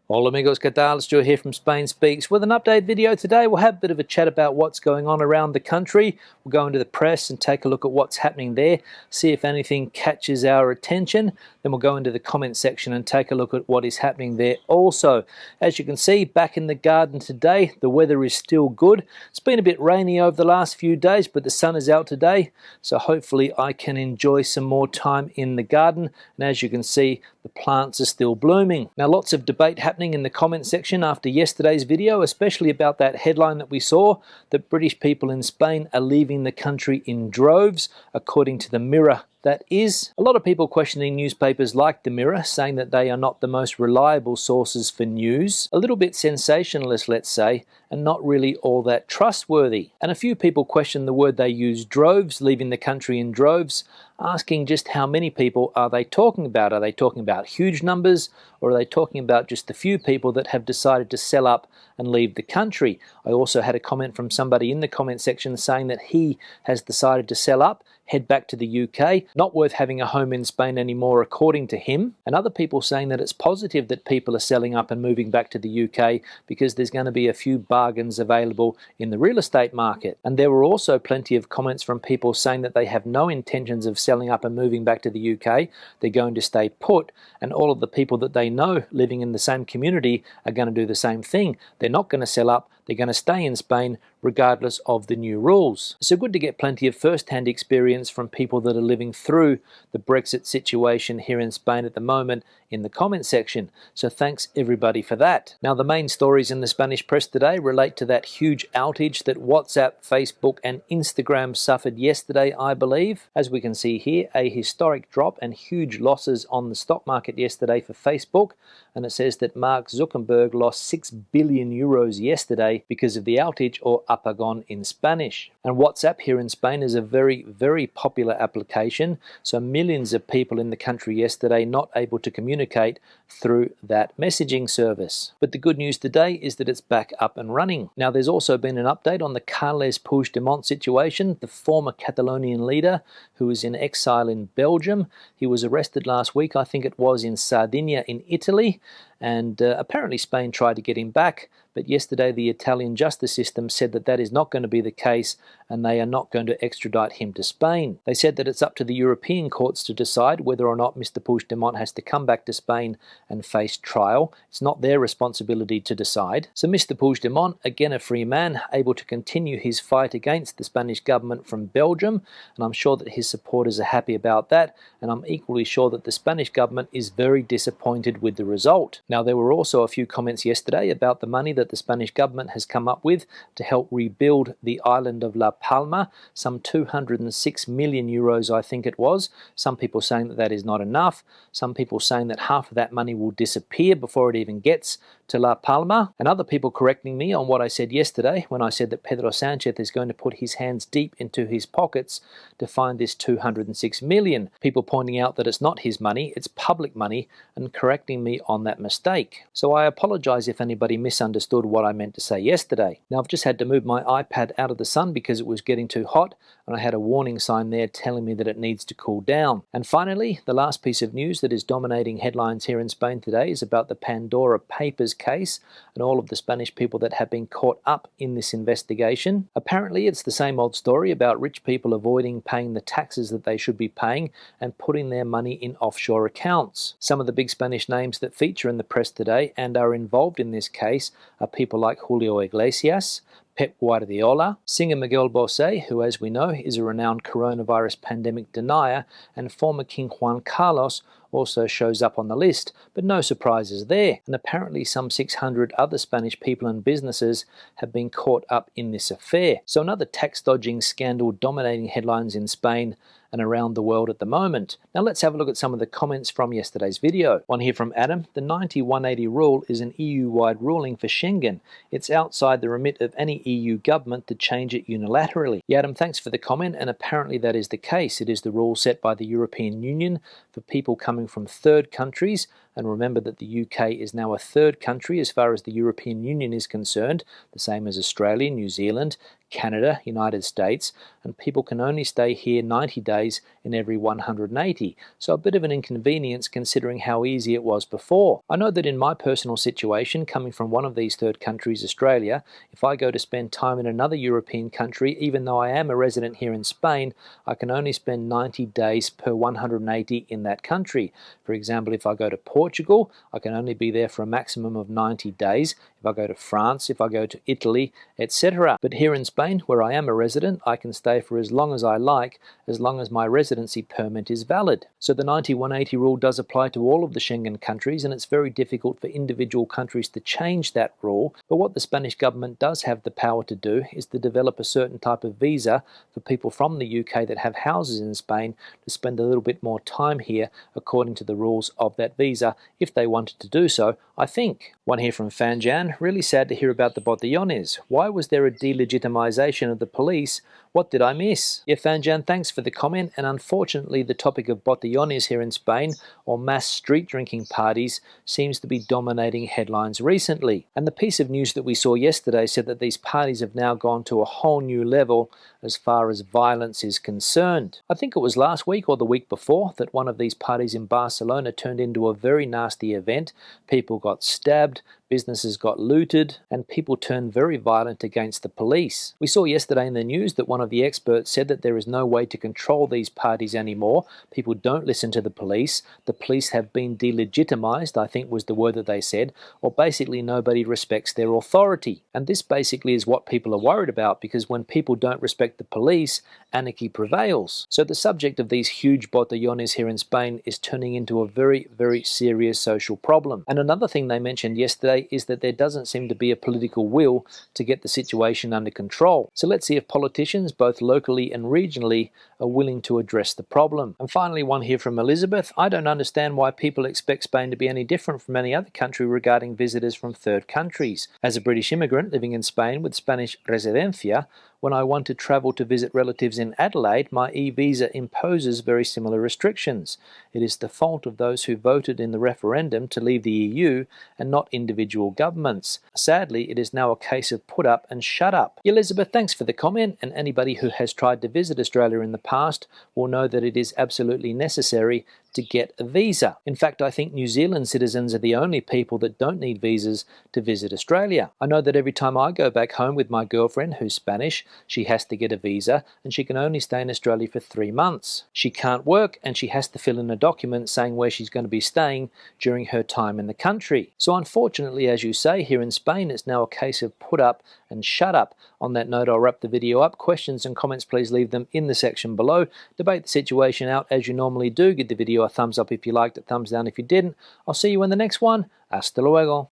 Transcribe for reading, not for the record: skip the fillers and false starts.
Hola amigos, ¿qué tal? Stuart here from Spain Speaks with an update video today. We'll have a bit of a chat about what's going on around the country. We'll go into the press and take a look at what's happening there, see if anything catches our attention. Then we'll go into the comment section and take a look at what is happening there also. As you can see, back in the garden today, the weather is still good. It's been a bit rainy over the last few days, but the sun is out today, so hopefully I can enjoy some more time in the garden. And as you can see, the plants are still blooming. Now, lots of debate happening in the comment section after yesterday's video, especially about that headline that we saw, that British people in Spain are leaving the country in droves, according to the Mirror. That is, a lot of people questioning newspapers like the Mirror, saying that they are not the most reliable sources for news, a little bit sensationalist, let's say, and not really all that trustworthy. And a few people question the word they use, droves, leaving the country in droves, asking just how many people are they talking about? Are they talking about huge numbers, or are they talking about just the few people that have decided to sell up and leave the country? I also had a comment from somebody in the comment section saying that he has decided to sell up, head back to the UK, not worth having a home in Spain anymore according to him, and other people saying that it's positive that people are selling up and moving back to the UK because there's going to be a few bargains available in the real estate market. And there were also plenty of comments from people saying that they have no intentions of selling up and moving back to the UK, they're going to stay put, and all of the people that they know living in the same community are going to do the same thing. They're not going to sell up, they're going to stay in Spain regardless of the new rules. So good to get plenty of first-hand experience from people that are living through the Brexit situation here in Spain at the moment in the comment section. So thanks everybody for that. Now, the main stories in the Spanish press today relate to that huge outage that WhatsApp, Facebook and Instagram suffered yesterday, I believe. As we can see here, a historic drop and huge losses on the stock market yesterday for Facebook. And it says that Mark Zuckerberg lost 6 billion euros yesterday because of the outage, or apagón in Spanish. And WhatsApp here in Spain is a very, very popular application. So millions of people in the country yesterday not able to communicate through that messaging service. But the good news today is that it's back up and running. Now, there's also been an update on the Carles Puigdemont situation, the former Catalonian leader who is in exile in Belgium. He was arrested last week, I think it was in Sardinia in Italy, and apparently Spain tried to get him back, but yesterday the Italian justice system said that that is not going to be the case and they are not going to extradite him to Spain. They said that it's up to the European courts to decide whether or not Mr. Puigdemont has to come back to Spain and face trial. It's not their responsibility to decide. So Mr. Puigdemont, again a free man, able to continue his fight against the Spanish government from Belgium, and I'm sure that his supporters are happy about that, and I'm equally sure that the Spanish government is very disappointed with the result. Now, there were also a few comments yesterday about the money that the Spanish government has come up with to help rebuild the island of La Palma, some 206 million euros I think it was. Some people saying that that is not enough. Some people saying that half of that money will disappear before it even gets to La Palma, and other people correcting me on what I said yesterday when I said that Pedro Sanchez is going to put his hands deep into his pockets to find this 206 million. People pointing out that it's not his money, it's public money, and correcting me on that mistake. So I apologize if anybody misunderstood what I meant to say yesterday. Now, I've just had to move my iPad out of the sun because it was getting too hot, and I had a warning sign there telling me that it needs to cool down. And finally, the last piece of news that is dominating headlines here in Spain today is about the Pandora Papers case and all of the Spanish people that have been caught up in this investigation. Apparently, it's the same old story about rich people avoiding paying the taxes that they should be paying and putting their money in offshore accounts. Some of the big Spanish names that feature in the press today and are involved in this case are people like Julio Iglesias, Pep Guardiola, singer Miguel Bosé, who, as we know, is a renowned coronavirus pandemic denier, and former King Juan Carlos also shows up on the list, but no surprises there. And apparently some 600 other Spanish people and businesses have been caught up in this affair. So another tax dodging scandal dominating headlines in Spain and around the world at the moment. Now let's have a look at some of the comments from yesterday's video. One here from Adam. The 90-180 rule is an EU-wide ruling for Schengen. It's outside the remit of any EU government to change it unilaterally. Yeah, Adam, thanks for the comment, and apparently that is the case. It is the rule set by the European Union for people coming from third countries, and remember that the UK is now a third country as far as the European Union is concerned, the same as Australia, New Zealand, Canada, United States, and people can only stay here 90 days in every 180, so a bit of an inconvenience considering how easy it was before. I know that in my personal situation, coming from one of these third countries, Australia, if I go to spend time in another European country, even though I am a resident here in Spain, I can only spend 90 days per 180 in that country. For example, if I go to Portugal, I can only be there for a maximum of 90 days. If I go to France, if I go to Italy, etc. But here in Spain, where I am a resident, I can stay for as long as I like, as long as my residency permit is valid. So the 90-180 rule does apply to all of the Schengen countries, and it's very difficult for individual countries to change that rule. But what the Spanish government does have the power to do is to develop a certain type of visa for people from the UK that have houses in Spain to spend a little bit more time here according to the rules of that visa, if they wanted to do so, I think. One here from Fanjan, really sad to hear about the botellones. Why was there a delegitimization of the police? What did I miss? Yeah, Fanjan, thanks for the comment, and unfortunately the topic of botellones here in Spain, or mass street drinking parties, seems to be dominating headlines recently. And the piece of news that we saw yesterday said that these parties have now gone to a whole new level as far as violence is concerned. I think it was last week or the week before that one of these parties in Barcelona turned into a very nasty event. People got stabbed, businesses got looted, and people turned very violent against the police. We saw yesterday in the news that one of the experts said that there is no way to control these parties anymore. People don't listen to the police. The police have been delegitimized, I think was the word that they said, or basically nobody respects their authority. And this basically is what people are worried about, because when people don't respect the police, anarchy prevails. So the subject of these huge botellones here in Spain is turning into a very, very serious social problem. And another thing they mentioned yesterday is that there doesn't seem to be a political will to get the situation under control. So let's see if politicians, both locally and regionally, are willing to address the problem. And finally, one here from Elizabeth. I don't understand why people expect Spain to be any different from any other country regarding visitors from third countries. As a British immigrant living in Spain with Spanish residencia, when I want to travel to visit relatives in Adelaide, my e-visa imposes very similar restrictions. It is the fault of those who voted in the referendum to leave the EU and not individual governments. Sadly, it is now a case of put up and shut up. Elizabeth, thanks for the comment, and anybody who has tried to visit Australia in the past will know that it is absolutely necessary to get a visa. In fact, I think New Zealand citizens are the only people that don't need visas to visit Australia. I know that every time I go back home with my girlfriend, who's Spanish, she has to get a visa, and she can only stay in Australia for 3 months. She can't work, and she has to fill in a document saying where she's going to be staying during her time in the country. So unfortunately, as you say, here in Spain, it's now a case of put up and shut up. On that note, I'll wrap the video up. Questions and comments, please leave them in the section below. Debate the situation out as you normally do. Give the video a thumbs up if you liked it, thumbs down if you didn't. I'll see you in the next one. Hasta luego.